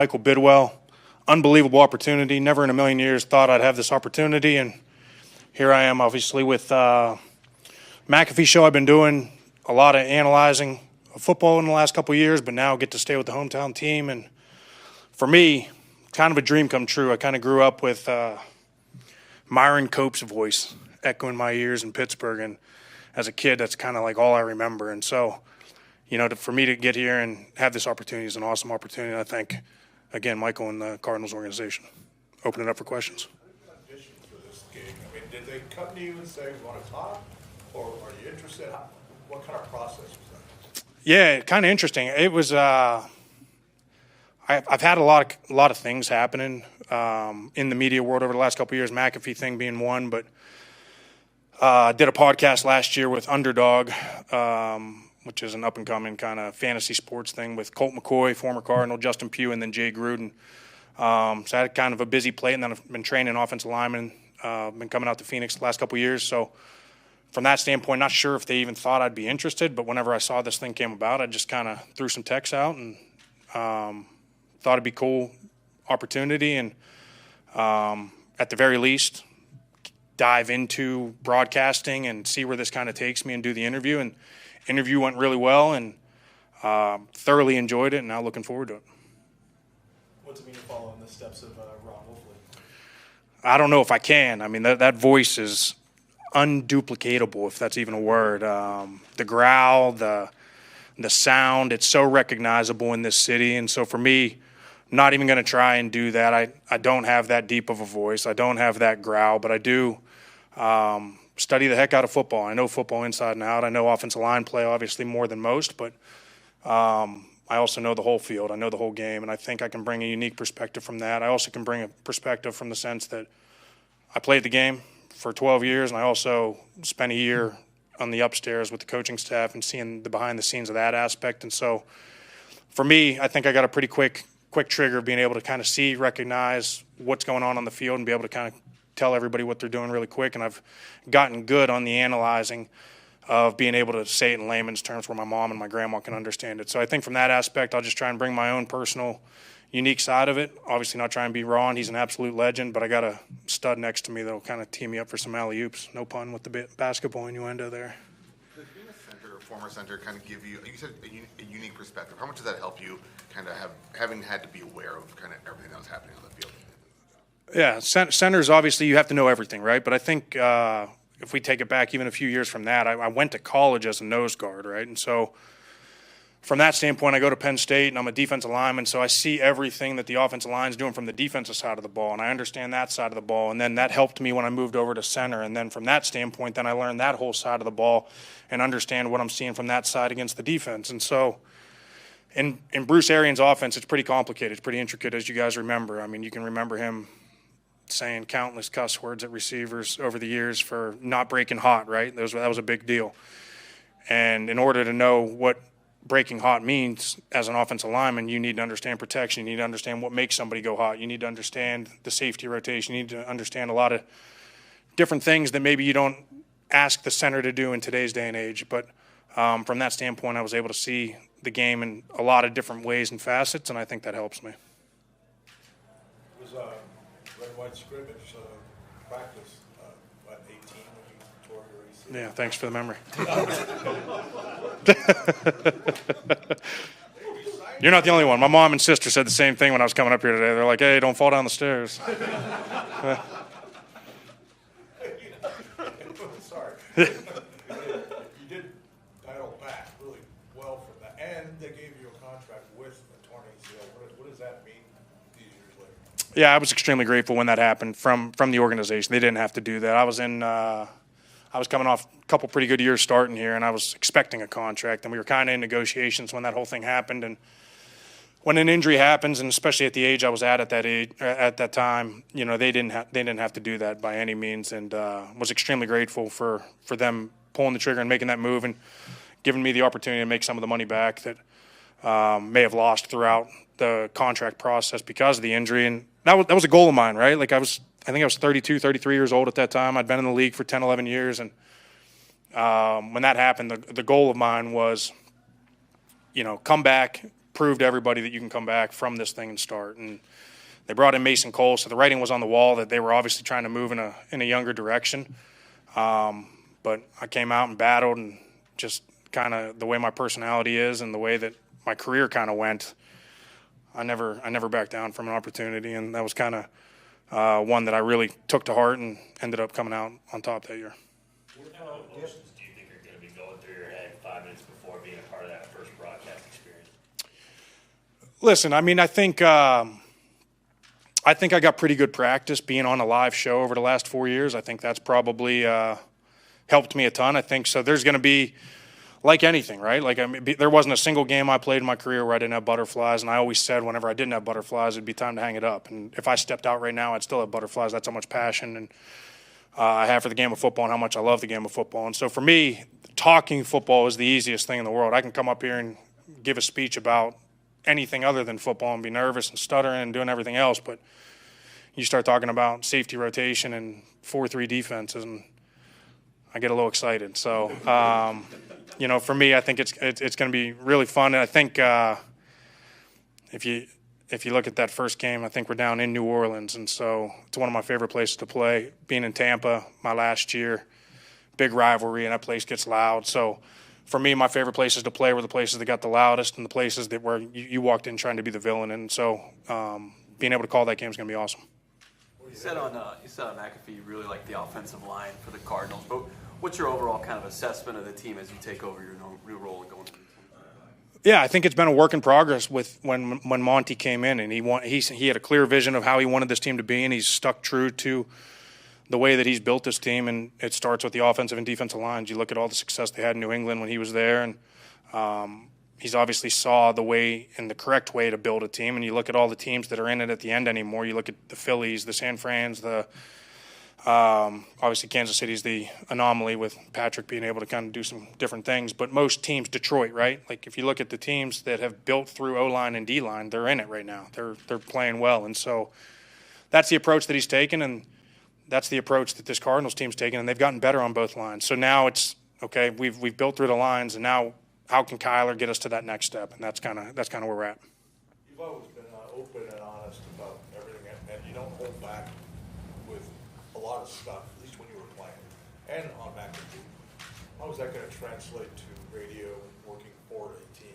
Michael Bidwell. Unbelievable opportunity. Never in a million years thought I'd have this opportunity, and here I am, obviously, with McAfee show. I've been doing a lot of analyzing of football in the last couple of years, but now get to stay with the hometown team. And for me, kind of a dream come true. I kind of grew up with Myron Cope's voice echoing my ears in Pittsburgh, and as a kid, that's kind of like all I remember. And so, for me to get here and have this opportunity is an awesome opportunity. And I thank, again, Michael and the Cardinals organization. Open it up for questions. Audition for this gig. I mean, did they come to you and say, "We want to talk," or are you interested? What kind of process was that? Yeah, kind of interesting. It was. I've had a lot of things happening in the media world over the last couple of years. McAfee thing being one, but I did a podcast last year with Underdog, which is an up-and-coming kind of fantasy sports thing with Colt McCoy, former Cardinal, Justin Pugh, and then Jay Gruden. So I had kind of a busy plate, and then I've been training offensive linemen, been coming out to Phoenix the last couple of years. So from that standpoint, not sure if they even thought I'd be interested, but whenever I saw this thing came about, I just kind of threw some texts out and thought it'd be a cool opportunity, and at the very least, dive into broadcasting and see where this kind of takes me and do the interview. And interview went really well, and thoroughly enjoyed it, and now looking forward to it. What's it mean to follow in the steps of Ron Wolfley? I don't know if I can. I mean, that voice is unduplicatable, if that's even a word. The growl, the sound, it's so recognizable in this city. And so for me, not even going to try and do that. I don't have that deep of a voice. I don't have that growl, but I do study the heck out of football. I know football inside and out. I know offensive line play, obviously, more than most, but I also know the whole field. I know the whole game, and I think I can bring a unique perspective from that. I also can bring a perspective from the sense that I played the game for 12 years, and I also spent a year on the upstairs with the coaching staff and seeing the behind the scenes of that aspect. And so for me, I think I got a pretty quick trigger of being able to kind of see, recognize what's going on the field and be able to kind of tell everybody what they're doing really quick. And I've gotten good on the analyzing of being able to say it in layman's terms where my mom and my grandma can understand it. So I think from that aspect, I'll just try and bring my own personal unique side of it. Obviously not try and be Ron. He's an absolute legend, but I got a stud next to me that'll kind of tee me up for some alley-oops. No pun with the basketball innuendo there. Does being a center, a former center, kind of give you said a unique perspective? How much does that help you kind of having had to be aware of kind of everything that was happening on the field? Yeah, centers, obviously you have to know everything, right? But I think if we take it back even a few years from that, I went to college as a nose guard, right? And so from that standpoint, I go to Penn State, and I'm a defensive lineman, so I see everything that the offensive line is doing from the defensive side of the ball, and I understand that side of the ball. And then that helped me when I moved over to center. And then from that standpoint, then I learned that whole side of the ball and understand what I'm seeing from that side against the defense. And so in Bruce Arians' offense, it's pretty complicated. It's pretty intricate, as you guys remember. I mean, you can remember him saying countless cuss words at receivers over the years for not breaking hot, right? That was a big deal. And in order to know what breaking hot means as an offensive lineman, you need to understand protection. You need to understand what makes somebody go hot. You need to understand the safety rotation. You need to understand a lot of different things that maybe you don't ask the center to do in today's day and age. But from that standpoint, I was able to see the game in a lot of different ways and facets, and I think that helps me. It was red-white scrimmage practice at 18 when you tore your ACL. Yeah, thanks for the memory. You're not the only one. My mom and sister said the same thing when I was coming up here today. They're like, "Hey, don't fall down the stairs." Sorry. You did battle back really well from that, and they gave you a contract with the torn ACL. What does that mean these years later? Yeah, I was extremely grateful when that happened from the organization. They didn't have to do that. I was coming off a couple pretty good years starting here, and I was expecting a contract, and we were kind of in negotiations when that whole thing happened. And when an injury happens, and especially at the age I was at that time, they didn't have to do that by any means, and was extremely grateful for them pulling the trigger and making that move and giving me the opportunity to make some of the money back that may have lost throughout the contract process because of the injury. And that was a goal of mine, right? Like I think I was 32, 33 years old at that time. I'd been in the league for 10, 11 years. And when that happened, the goal of mine was, come back, prove to everybody that you can come back from this thing and start. And they brought in Mason Cole, so the writing was on the wall that they were obviously trying to move in a younger direction. But I came out and battled, and just kind of the way my personality is and the way that my career kind of went, I never backed down from an opportunity, and that was kind of one that I really took to heart and ended up coming out on top that year. What kind of emotions do you think are going to be going through your head 5 minutes before being a part of that first broadcast experience? Listen, I mean, I think I got pretty good practice being on a live show over the last 4 years. I think that's probably helped me a ton. I think so. There's going to be, like anything, right? Like, I mean, there wasn't a single game I played in my career where I didn't have butterflies, and I always said whenever I didn't have butterflies, it'd be time to hang it up. And if I stepped out right now, I'd still have butterflies. That's how much passion and I have for the game of football and how much I love the game of football. And so for me, talking football is the easiest thing in the world. I can come up here and give a speech about anything other than football and be nervous and stuttering and doing everything else, but you start talking about safety rotation and 4-3 defenses, and I get a little excited. So, for me, I think it's going to be really fun. And I think if you look at that first game, I think we're down in New Orleans, and so it's one of my favorite places to play. Being in Tampa, my last year, big rivalry, and that place gets loud. So for me, my favorite places to play were the places that got the loudest and the places that where you walked in trying to be the villain. And so being able to call that game is going to be awesome. You said on McAfee you really like the offensive line for the Cardinals, but what's your overall kind of assessment of the team as you take over your new role and going into the team? Yeah, I think it's been a work in progress with when Monty came in, and he had a clear vision of how he wanted this team to be, and he's stuck true to the way that he's built this team. And it starts with the offensive and defensive lines. You look at all the success they had in New England when he was there, and he's obviously saw the way and the correct way to build a team. And you look at all the teams that are in it at the end anymore. You look at the Phillies, the San Frans, obviously Kansas City's the anomaly with Patrick being able to kind of do some different things. But most teams, Detroit, right? Like if you look at the teams that have built through O-line and D-line, they're in it right now. They're playing well. And so that's the approach that he's taken, and that's the approach that this Cardinals team's taken, and they've gotten better on both lines. So now it's, okay, we've built through the lines, and now how can Kyler get us to that next step? And that's kind of where we're at. You've always been open and honest about everything, and you don't hold back with a lot of stuff, at least when you were playing, and on McAfee. How is that going to translate to radio and working for a team?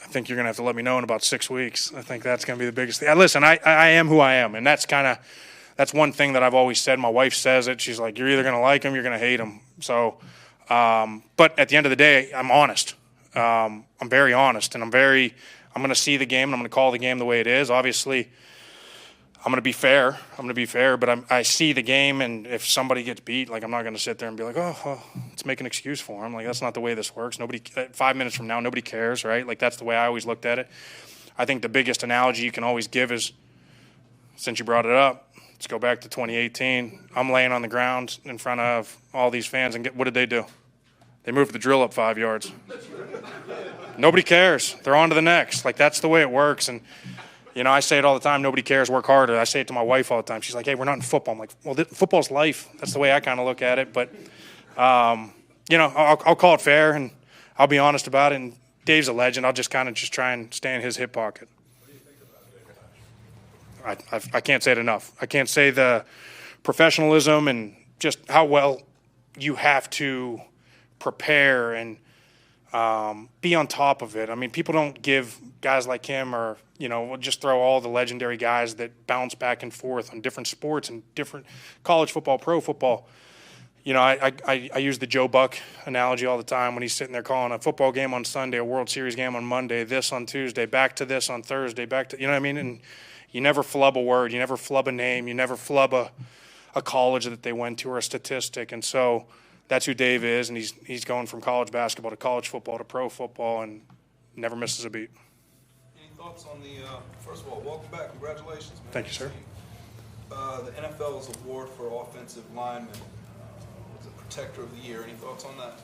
I think you're going to have to let me know in about 6 weeks. I think that's going to be the biggest thing. Listen, I am who I am, and that's one thing that I've always said. My wife says it. She's like, you're either going to like him, you're going to hate him. So, but at the end of the day, I'm honest. I'm very honest, and I'm going to see the game, and I'm going to call the game the way it is. Obviously, I'm going to be fair. But I see the game, and if somebody gets beat, like I'm not going to sit there and be like, oh, let's make an excuse for him. Like that's not the way this works. 5 minutes from now, nobody cares, right? Like that's the way I always looked at it. I think the biggest analogy you can always give is, since you brought it up, let's go back to 2018. I'm laying on the ground in front of all these fans, and what did they do? They moved the drill up 5 yards. Nobody cares. They're on to the next. Like, that's the way it works. And, I say it all the time, nobody cares, work harder. I say it to my wife all the time. She's like, hey, we're not in football. I'm like, well, football's life. That's the way I kind of look at it. But, I'll call it fair, and I'll be honest about it. And Dave's a legend. I'll just kind of try and stay in his hip pocket. I can't say it enough. I can't say the professionalism and just how well you have to prepare and be on top of it. I mean, people don't give guys like him or, just throw all the legendary guys that bounce back and forth on different sports and different college football, pro football. I use the Joe Buck analogy all the time when he's sitting there calling a football game on Sunday, a World Series game on Monday, this on Tuesday, back to this on Thursday, back to, you know what I mean? And you never flub a word. You never flub a name. You never flub a college that they went to or a statistic. And so that's who Dave is, and he's going from college basketball to college football to pro football and never misses a beat. Any thoughts on first of all, welcome back. Congratulations, man. Thank you, sir. The NFL's award for offensive lineman was the Protector of the Year. Any thoughts on that?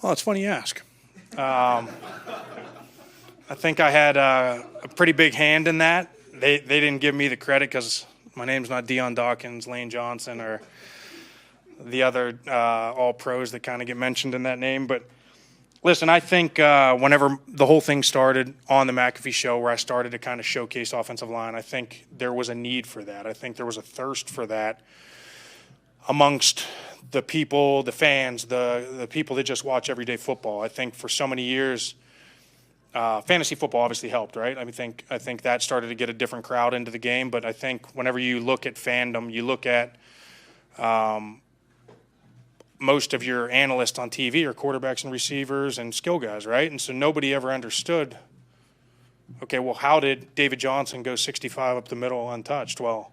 Well, it's funny you ask. I think I had a pretty big hand in that. They didn't give me the credit because my name's not Deion Dawkins, Lane Johnson, or the other all pros that kind of get mentioned in that name. But, Listen, I think whenever the whole thing started on the McAfee show, where I started to kind of showcase offensive line, I think there was a need for that. I think there was a thirst for that amongst the people, the fans, the people that just watch everyday football. I think for so many years, fantasy football obviously helped, right? I think that started to get a different crowd into the game. But I think whenever you look at fandom, you look at most of your analysts on TV are quarterbacks and receivers and skill guys, right? And so nobody ever understood, okay, well, how did David Johnson go 65 up the middle untouched? Well,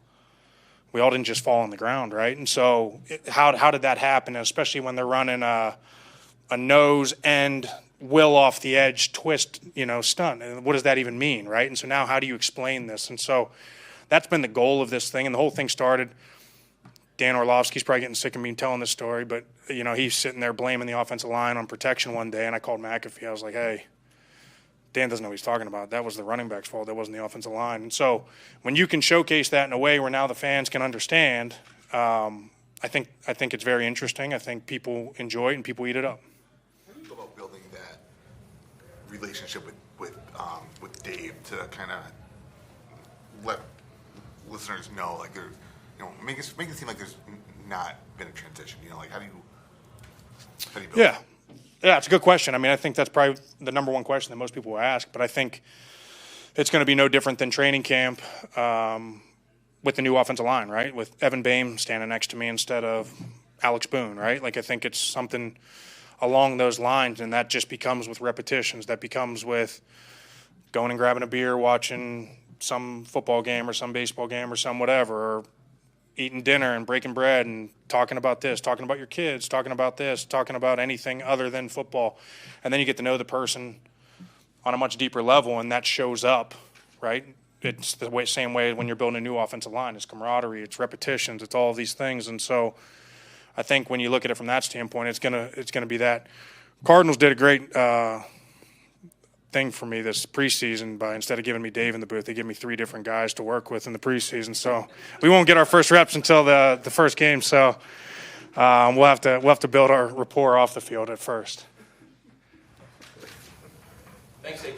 we all didn't just fall on the ground, right? And so how did that happen, especially when they're running a nose and will off the edge twist, stunt? And what does that even mean, right? And so now how do you explain this? And so that's been the goal of this thing. And the whole thing started – Dan Orlovsky's probably getting sick of me telling this story, but, he's sitting there blaming the offensive line on protection one day, and I called McAfee. I was like, hey, Dan doesn't know what he's talking about. That was the running back's fault. That wasn't the offensive line. And so when you can showcase that in a way where now the fans can understand, I think it's very interesting. I think people enjoy it and people eat it up. How do you go about building that relationship with Dave to kind of let listeners know, like, they're, make it seem like there's not been a transition. Like, how do you build it? Yeah, it's a good question. I mean, I think that's probably the number one question that most people will ask. But I think it's going to be no different than training camp with the new offensive line, right? With Evan Boehm standing next to me instead of Alex Boone, right? Like, I think it's something along those lines, and that just becomes with repetitions. That becomes with going and grabbing a beer, watching some football game or some baseball game or some whatever, or eating dinner and breaking bread and talking about this, talking about your kids, talking about this, talking about anything other than football. And then you get to know the person on a much deeper level, and that shows up, right? It's the same way when you're building a new offensive line. It's camaraderie, it's repetitions, it's all of these things. And so I think when you look at it from that standpoint, it's gonna be that. Cardinals did a great thing for me this preseason by, instead of giving me Dave in the booth, they give me 3 different guys to work with in the preseason. So we won't get our first reps until the first game. So we'll have to build our rapport off the field at first. Thanks, A.Q.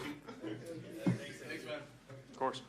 Of course.